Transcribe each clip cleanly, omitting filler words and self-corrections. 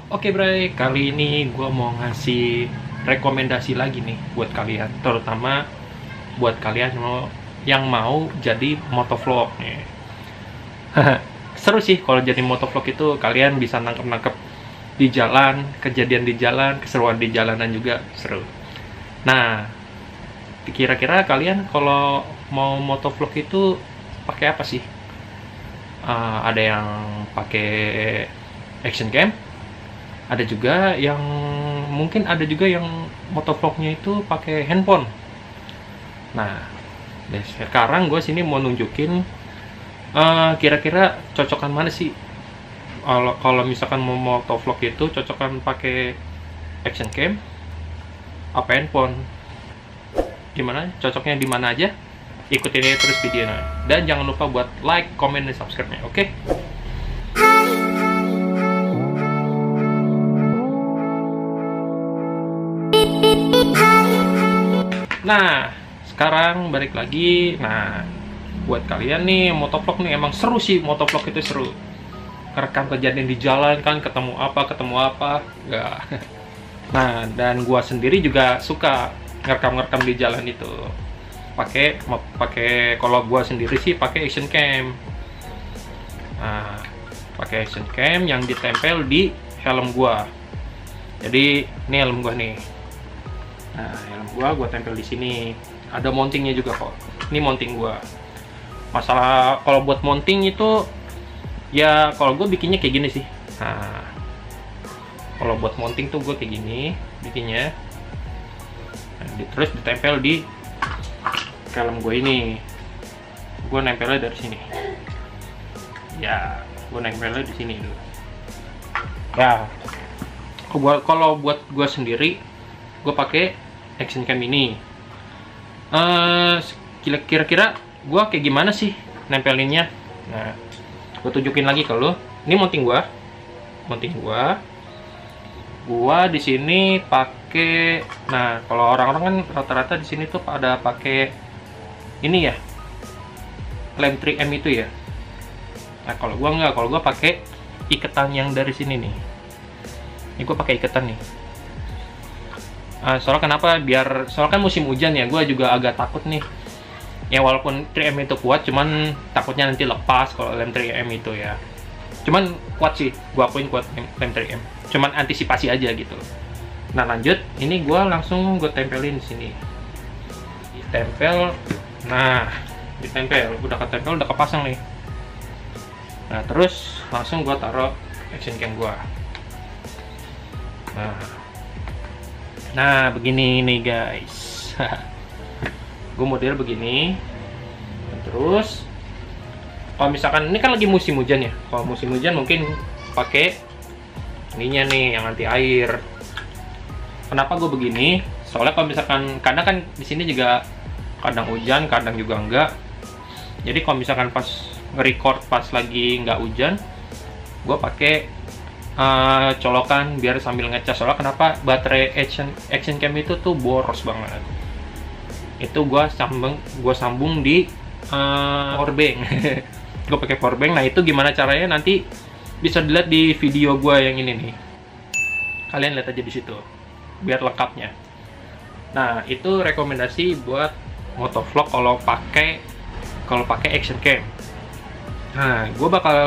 Oke Bray, kali ini gue mau ngasih rekomendasi lagi nih buat kalian, terutama buat kalian yang mau jadi motovlog nih. Seru sih kalau jadi motovlog itu, kalian bisa nangkep-nangkep di jalan, kejadian di jalan, keseruan di jalanan juga seru. Nah, kira-kira kalian kalau mau motovlog itu pakai apa sih? Ada yang pakai action cam, ada juga yang motovlognya itu pakai handphone. Nah, sekarang gue sini mau nunjukin kira-kira cocokan mana sih. Kalau misalkan mau motovlog itu cocokan pakai action cam apa handphone, gimana cocoknya di mana aja. Ikutin aja terus videonya, dan jangan lupa buat like, comment, dan subscribe-nya, oke? Nah, sekarang balik lagi. Nah, buat kalian nih motovlog nih, emang seru sih, motovlog itu seru. Rekam kejadian di jalan kan, ketemu apa enggak. Nah, dan gua sendiri juga suka ngerekam di jalan itu. Pakai kalau gua sendiri sih pakai action cam. Nah, pakai action cam yang ditempel di helm gua. Jadi ini helm gua nih. Nah, helm gua tempel di sini. Ada mountingnya juga kok. Ini mounting gua. Masalah kalau buat mounting itu ya, kalau gue bikinnya kayak gini sih. Nah, kalau buat mounting tuh gue kayak gini bikinnya. Nah, terus ditempel di helm gue ini. Gue nempelnya dari sini. Ya, gue nempelnya di sini dulu. Ya, kalau buat gue sendiri, gue pakai action cam ini. Kira-kira gue kayak gimana sih nempelinnya? Nah, gue tunjukin lagi ke lo. Ini mounting gue. Gua di sini pakai. Nah, kalau orang-orang kan rata-rata di sini tuh pada pakai ini ya, lem 3M itu ya. Nah, kalau gua nggak, kalau gua pakai iketan yang dari sini nih. Ini gua pakai iketan nih. Soalnya kenapa? Soalnya kan musim hujan ya, gua juga agak takut nih. Ya walaupun 3M itu kuat, cuman takutnya nanti lepas kalau lem 3M itu ya. Cuman kuat sih, gua akuin kuat lem 3M. Cuman antisipasi aja gitu. Nah, lanjut, ini gua langsung gue tempelin di sini. Ditempel. Nah, ditempel, udah ketempel, udah kepasang nih. Nah, terus langsung gua taruh action cam gua. Nah, begini nih guys. Gue model begini. Dan terus kalau misalkan ini kan lagi musim hujan ya. Kalau musim hujan mungkin pakai ininya nih yang anti air. Kenapa gue begini? Soalnya kalau misalkan kadang kan di sini juga kadang hujan, kadang juga enggak. Jadi kalau misalkan pas nge-record pas lagi nggak hujan, gue pakai colokan biar sambil ngecas. Soalnya kenapa? Baterai action cam itu tuh boros banget. Itu gue sambung di power bank. Gue pakai power bank. Nah, itu gimana caranya nanti bisa dilihat di video gue yang ini nih. Kalian lihat aja di situ biar lengkapnya. Nah, itu rekomendasi buat motovlog kalau pakai action cam. Nah, gue bakal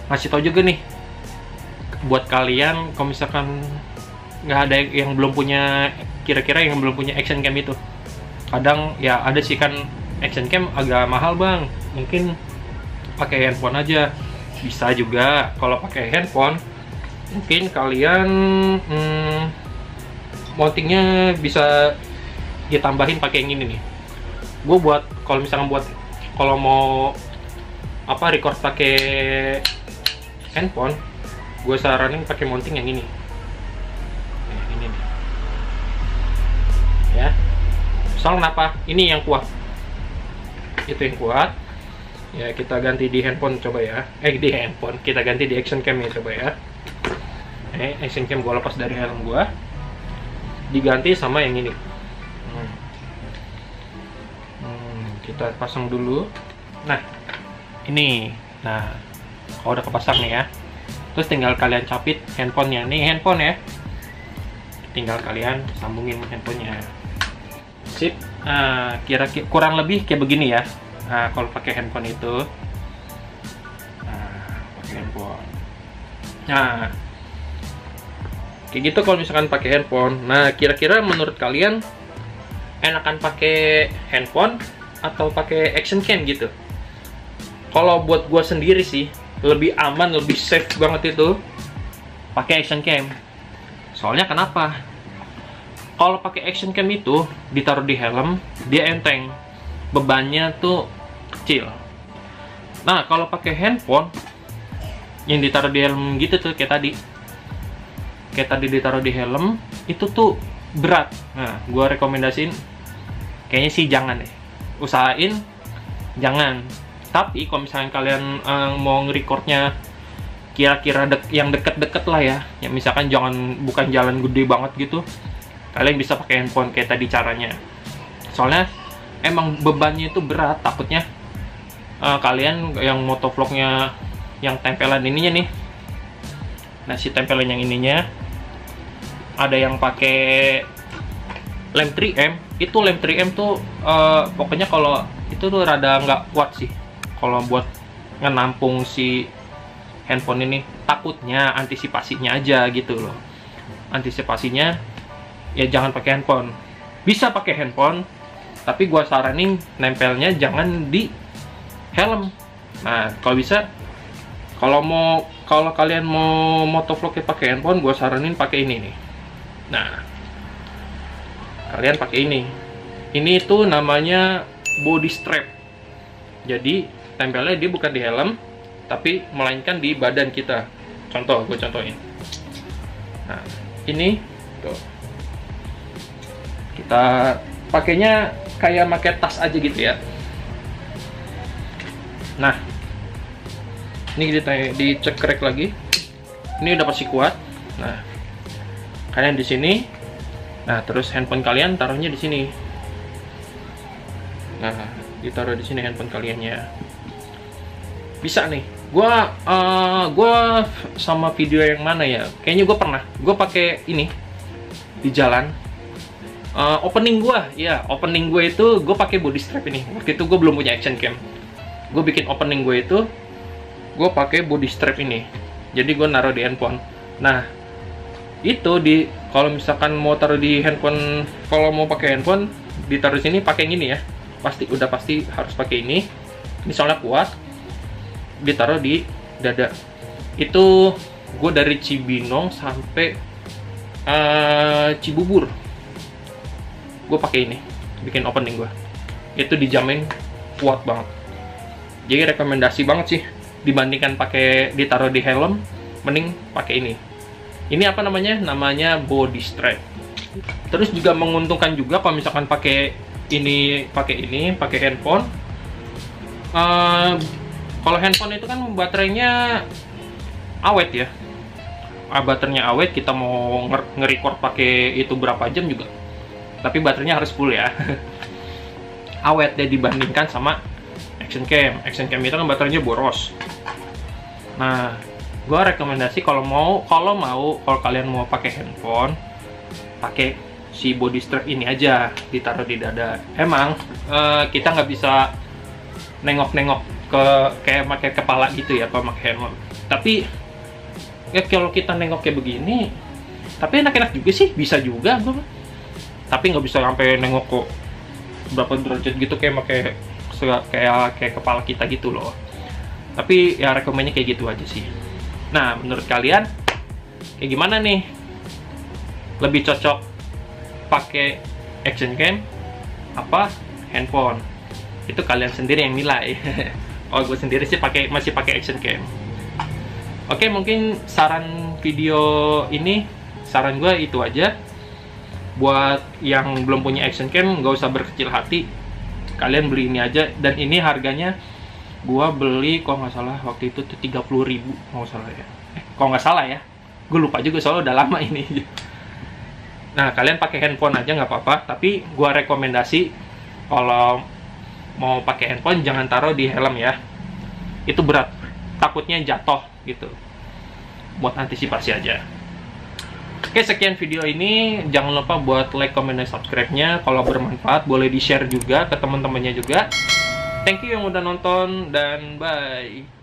ngasih tau juga nih buat kalian kalau misalkan nggak ada yang belum punya, kira-kira yang belum punya action cam itu. Kadang ya ada sih kan action cam agak mahal bang, mungkin pakai handphone aja. Bisa juga kalau pakai handphone, mungkin kalian mountingnya bisa ditambahin pakai yang ini nih. Gue buat kalau misalkan kalau mau record pakai handphone, gue saranin pakai mounting yang ini. Nah, ini nih. Ya. Soalnya kenapa? Ini yang kuat. Itu yang kuat. Ya, kita ganti di handphone coba ya. Di handphone. Kita ganti di action cam ya coba ya. Action cam gue lepas dari helm gue. Diganti sama yang ini. Kita pasang dulu. Nah, ini. Nah, kalau udah kepasang nih ya. Terus tinggal kalian capit handphonenya. Nih handphone ya, tinggal kalian sambungin handphonenya. Sip. Kira-kira kurang lebih kayak begini ya. Kalau pakai handphone itu, pakai handphone. Nah, kayak gitu kalau misalkan pakai handphone. Nah, kira-kira menurut kalian enakan pakai handphone atau pakai action cam gitu? Kalau buat gua sendiri sih, lebih aman, lebih safe banget itu pakai action cam. Soalnya kenapa? Kalau pakai action cam itu ditaruh di helm, dia enteng, bebannya tuh kecil. Nah, kalau pakai handphone yang ditaruh di helm gitu tuh kayak tadi ditaruh di helm itu tuh berat. Nah, gua rekomendasiin kayaknya sih jangan deh, usahain jangan. Tapi kalau misalnya kalian mau nge-recordnya kira-kira yang deket-deket lah ya, yang misalkan bukan jalan gede banget gitu, kalian bisa pakai handphone kayak tadi caranya. Soalnya emang bebannya itu berat, takutnya kalian yang motovlognya yang tempelan ininya nih. Nah, si tempelan yang ininya ada yang pakai lem 3M. Itu lem 3M tuh pokoknya kalau itu tuh rada nggak kuat sih kalau buat ngenampung si handphone ini. Takutnya antisipasinya aja gitu loh. Antisipasinya ya jangan pakai handphone. Bisa pakai handphone, tapi gua saranin nempelnya jangan di helm. Nah, kalau bisa, kalau kalian mau motovlognya pakai handphone, gua saranin pakai ini nih. Nah, kalian pakai ini. Ini tuh namanya body strap. Jadi tempelnya dia bukan di helm, tapi melainkan di badan kita. Contoh, gue contohin. Nah, ini tuh. Kita pakainya kayak pakai tas aja gitu ya. Nah, ini dicek crack lagi. Ini udah pasti kuat. Nah, kalian di sini. Nah, terus handphone kalian taruhnya di sini. Nah, ditaruh di sini handphone kaliannya. Bisa nih. Gua sama video yang mana ya? Kayaknya gue pernah. Gue pakai ini di jalan. Opening gue itu gue pakai body strap ini. Waktu itu gue belum punya action cam. Gue bikin opening gue itu gue pakai body strap ini. Jadi gue naruh di handphone. Nah, itu kalau misalkan mau taruh di handphone, kalau mau pakai handphone ditaruh sini pakai yang ini ya. Udah pasti harus pakai ini. Ini soalnya kuat. Ditaruh di dada. Itu gue dari Cibinong sampai Cibubur. Gue pakai ini, bikin opening gue. Itu dijamin kuat banget. Jadi rekomendasi banget sih dibandingkan pakai ditaruh di helm, mending pakai ini. Ini apa namanya? Namanya body strap. Terus juga menguntungkan juga kalau misalkan pakai handphone. Kalau handphone itu kan baterainya awet ya. Baterainya awet, kita mau nge-record pakai itu berapa jam juga. Tapi baterainya harus full ya. Awet deh dibandingkan sama action cam. Action cam itu kan baterainya boros. Nah, gua rekomendasi kalau kalian mau pakai handphone, pakai si body strap ini aja, ditaruh di dada. Emang kita nggak bisa nengok-nengok kayak pakai kepala gitu ya kalau pakai handphone. Tapi ya kalau kita nengok kayak begini, tapi enak-enak juga sih, bisa juga. Tapi nggak bisa sampai nengok kok berapa derajat gitu kayak kepala kita gitu loh. Tapi ya rekomennya kayak gitu aja sih. Nah, menurut kalian kayak gimana nih? Lebih cocok pakai action cam apa handphone? Itu kalian sendiri yang nilai. Oh, gue sendiri sih masih pakai action cam. Oke, mungkin saran video ini, saran gue itu aja. Buat yang belum punya action cam, nggak usah berkecil hati. Kalian beli ini aja, dan ini harganya gue beli kalau nggak salah waktu itu tuh 30.000 kalau nggak salah ya. Kalau nggak salah ya, gue lupa juga soalnya udah lama ini. Nah, kalian pakai handphone aja nggak apa-apa. Tapi gue rekomendasi kalau mau pakai handphone jangan taruh di helm ya. Itu berat, takutnya jatuh gitu. buat antisipasi aja. Oke, sekian video ini. Jangan lupa buat like, comment, dan subscribe-nya. Kalau bermanfaat, boleh di-share juga ke teman-temannya juga. Thank you yang udah nonton, dan bye.